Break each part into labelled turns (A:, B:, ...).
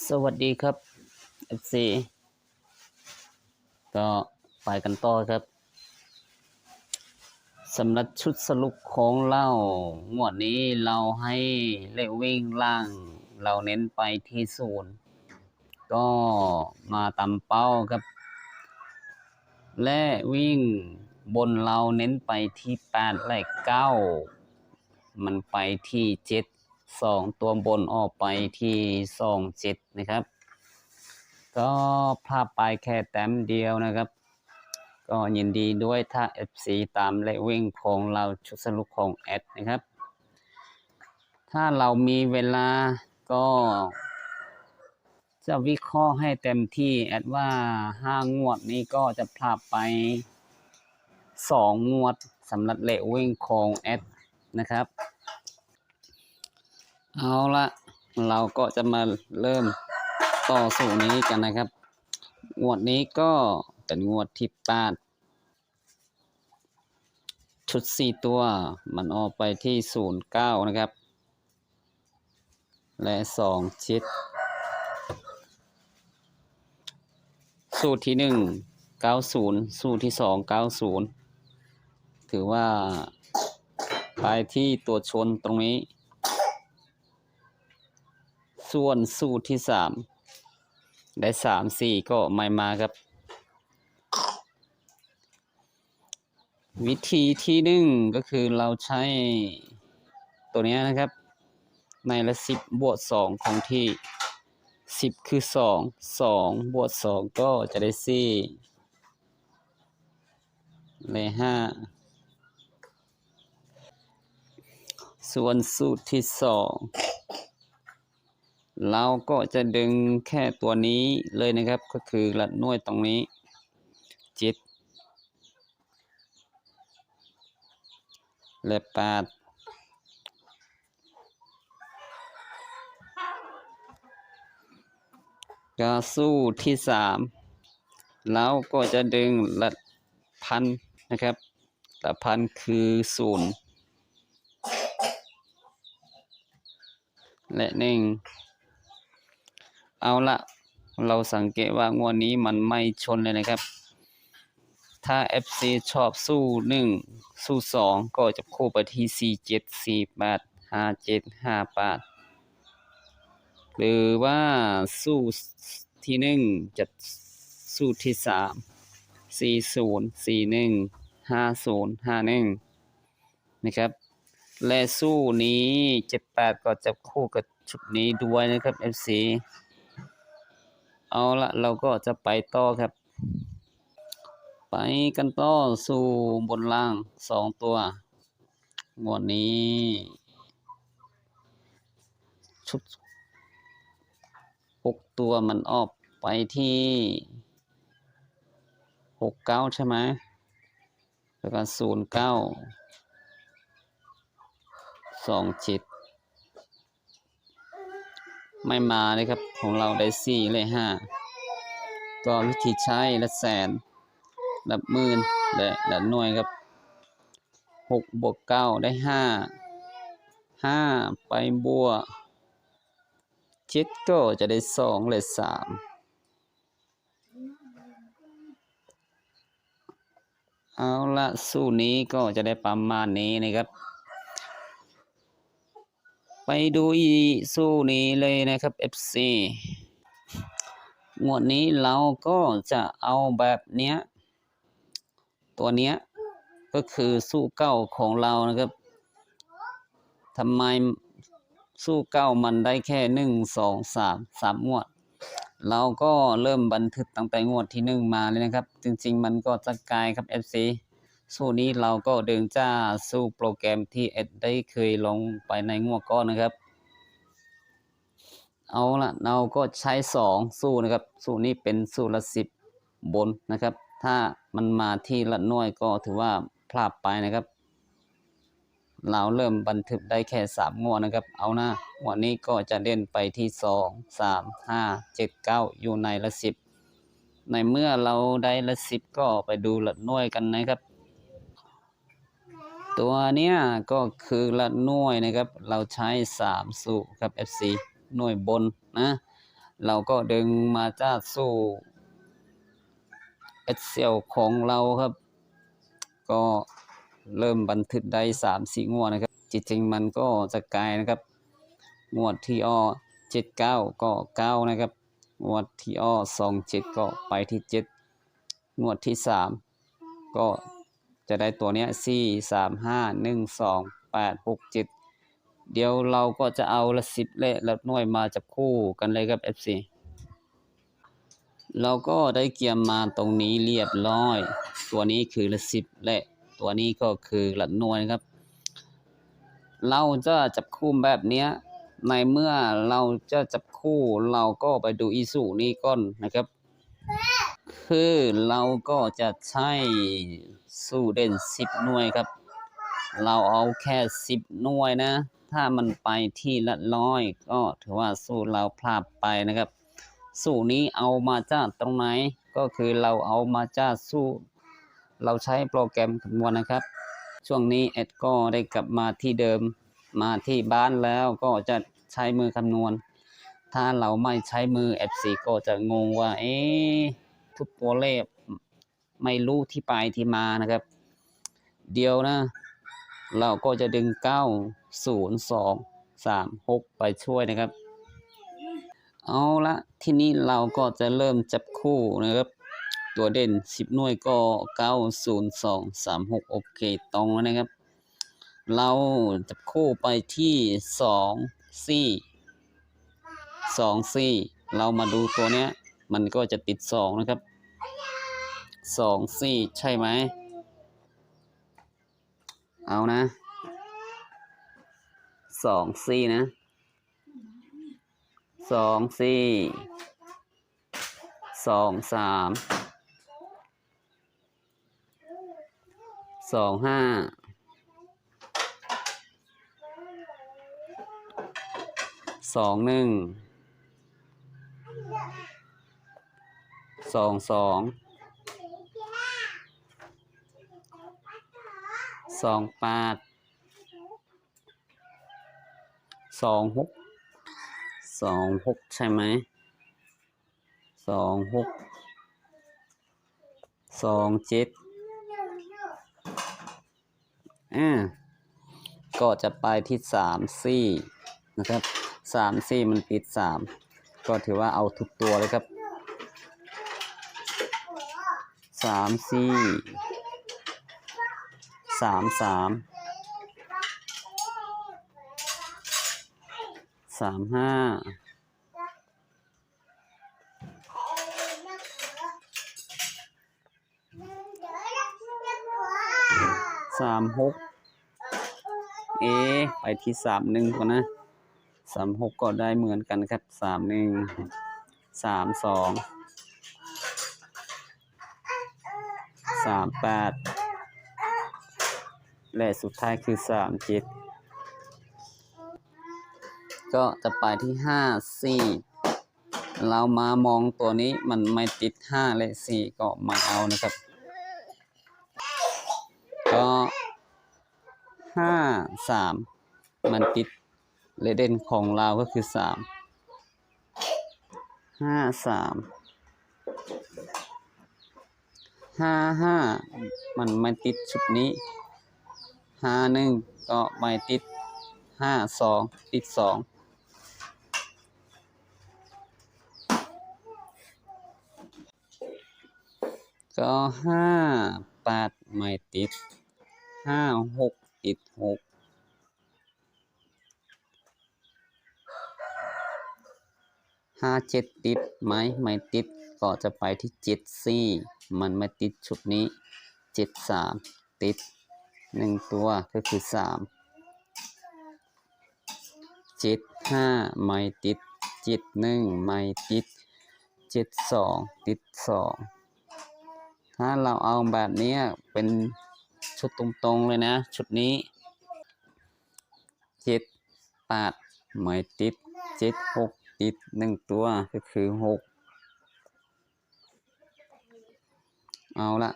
A: สวัสดีครับ FC ก็ไปกันต่อครับสำหรับชุดสรุปของเรางวดนี้เราให้เลขวิ่งล่างเราเน้นไปที่ศูนย์ก็มาตามเป้าครับและวิ่งบนเราเน้นไปที่8และ9มันไปที่7 2ตัวบนออกไปที่27นะครับก็พลาดไปแค่แต้มเดียวนะครับก็ยินดีด้วยถ้า FC ตามเลขวิ่งของเราชุดสรุปของแอดนะครับถ้าเรามีเวลาก็จะวิเคราะห์ให้เต็มที่แอดว่า5 งวดนี้ก็จะพลาดไป2 งวดสำหรับเลขวิ่งของแอดนะครับเอาละเราก็จะมาเริ่มต่อสู่นี้กันนะครับงวดนี้ก็เป็นงวดที่8ชุด4ตัวมันออกไปที่09นะครับและ2ชิดสูตรที่1 90สูตรที่2 90ถือว่าไปที่ตัวชนตรงนี้ส่วนสูตรที่3ได้3 4ก็ไม่มาครับวิธีที่1ก็คือเราใช้ตัวนี้นะครับในละ10บวก2ของที่10คือ2บวก2ก็จะได้4เลย5ส่วนสูตรที่2เราก็จะดึงแค่ตัวนี้เลยนะครับก็คือหลักหน่วยตรงนี้7และ8ก็สู้ที่3เราก็จะดึงหลักพันนะครับหลักพันคือ0และ1เอาละเราสังเกตว่างวดนี้มันไม่ชนเลยนะครับถ้า FC ชอบสู้1สู้2ก็จะคู่ไปที่47 48 57 58หรือว่าสู้ที่1จะสู้ที่3 40 41 50 51นะครับและสู้นี้78ก็จะคู่กับชุดนี้ด้วยนะครับ FC เอาละเราก็จะไปต่อครับไปกันต่อสู่บนล่าง2ตัวงวดนี้ชุด6ตัวมันออกไปที่69ใช่ไหมแล้วก็09 27ไม่มาเลยครับของเราได้4เลย5ก็วิธีใช้ละแสนละหมื่นและละหน่วยครับ6บวก9ได้5ไปบวก7ก็จะได้2และ3เอาละสู้นี้ก็จะได้ประมาณนี้นะครับไปดูอีสู้นี้เลยนะครับ FC งวดนี้เราก็จะเอาแบบเนี้ยตัวเนี้ยก็คือสู้เก้าของเรานะครับทำไมสู้เก้ามันได้แค่1 2 3งวดเราก็เริ่มบันทึกตั้งแต่งวดที่1มาเลยนะครับจริงๆมันก็จะกลายครับ FC สู้นี้เราก็เดินจ้าสู้โปรแกรมที่เอ็ดได้เคยลงไปในงวดก่อนนะครับเอาละเราก็ใช้2สู้นะครับสู้นี้เป็นสู้ละ10บนนะครับถ้ามันมาที่ละหน่วยก็ถือว่าพลาดไปนะครับเราเริ่มบันทึกได้แค่3งวดนะครับเอานะวันนี้ก็จะเล่นไปที่2 3 5 7 9อยู่ในละ10ในเมื่อเราได้ละ10ก็ไปดูละหน่วยกันนะครับตัวเนี้ยก็คือละหน่วยนะครับเราใช้3สูตรครับ FC หน่วยบนนะ เราก็ดึงมาจากสู่ Excel ของเราครับ ก็เริ่มบันทึกได้ 3-4 งวดนะครับจริงๆมันก็จะกลายนะครับงวดที่79ก็9นะครับงวดที่27ก็ไปที่7งวดที่3ก็จะได้ตัวเนี้ย4 3 5 1 2 8 6 7เดี๋ยวเราก็จะเอาละ10และละหน่วยมาจับคู่กันเลยครับ FC เราก็ได้เกียมมาตรงนี้เรียบร้อยตัวนี้คือละ10และตัวนี้ก็คือละหน่วยครับเราจะจับคู่แบบเนี้ยในเมื่อเราจะจับคู่เราก็ไปดูอีสูนี้ก่อนนะครับคือเราก็จะใช้สู้เด่น10หน่วยครับเราเอาแค่10หน่วยนะถ้ามันไปที่ละร้อยก็ถือว่าสู้เราพลาดไปนะครับสูตรนี้เอามาจากตรงไหนก็คือเราเอามาจากสูตรเราใช้โปรแกรมคำนวณนะครับช่วงนี้เอ็ดก็ได้กลับมาที่เดิมมาที่บ้านแล้วก็จะใช้มือคำนวณถ้าเราไม่ใช้มือ FC ก็จะงงว่าทุกตัวเลขไม่รู้ที่ไปที่มานะครับเดียวนะเราก็จะดึง9 0 2 3 6ไปช่วยนะครับเอาละทีนี้เราก็จะเริ่มจับคู่นะครับตัวเด่น10หน่วยก็9 0 2 3 6โอเคตรงแล้วนะครับเราจับคู่ไปที่2 4เรามาดูตัวเนี้ยมันก็จะติด2นะครับ2 4ใช่ไหมเอานะ2 4นะ2 4 2 3 2 5 2 1 2 2 2 8 2 6 2 6ใช่ไหม2 6 2 7ก็จะไปที่3 4นะครับ3 4มันติด3ก็ถือว่าเอาทุกตัวเลยครับ3 4 3 3 3 5 3 6ไปที่3 1ก่อนนะ3 6ก็ได้เหมือนกันครับ3 1 3 2 3 8และสุดท้ายคือ3 7ก็จะไปที่5 4เรามามองตัวนี้มันไม่ติด5และ4ก็มาเอานะครับก็5 3มันติดเลเด่นของเราก็คือ3 5 3 5 5มันไม่ติดชุดนี้5 1ก็ไม่ติด5 2ติด2ก็5 8ไม่ติด5 6ติด6 5 7ติดไหมไม่ติดก็จะไปที่7 4มันไม่ติดชุดนี้7 3ติด1ตัวก็คือ3 7 5ไม่ติด7 1ไม่ติด7 2ติด2ถ้าเราเอาแบบนี้เป็นชุดตรงๆเลยนะชุดนี้7 8ไม่ติด7 6ติด1ตัวก็คือ6เอาละ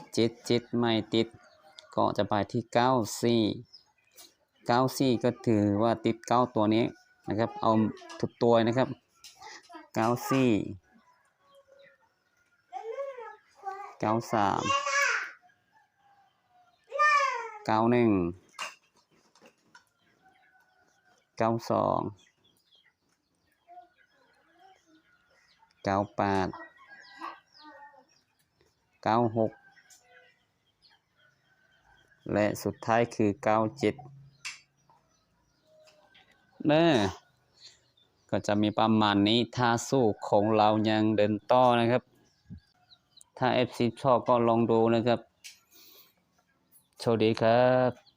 A: 7 ไม่ติดก็จะไปที่9 4ก็ถือว่าติด9ตัวนี้นะครับเอาทุกตัวนะครับ 94 93 91 92 98 96และสุดท้ายคือ97เด้อก็จะมีประมาณนี้ถ้าสู้ของเรายังเดินต่อนะครับ ถ้า FC ชอบก็ลองดูนะครับโชคดีครับ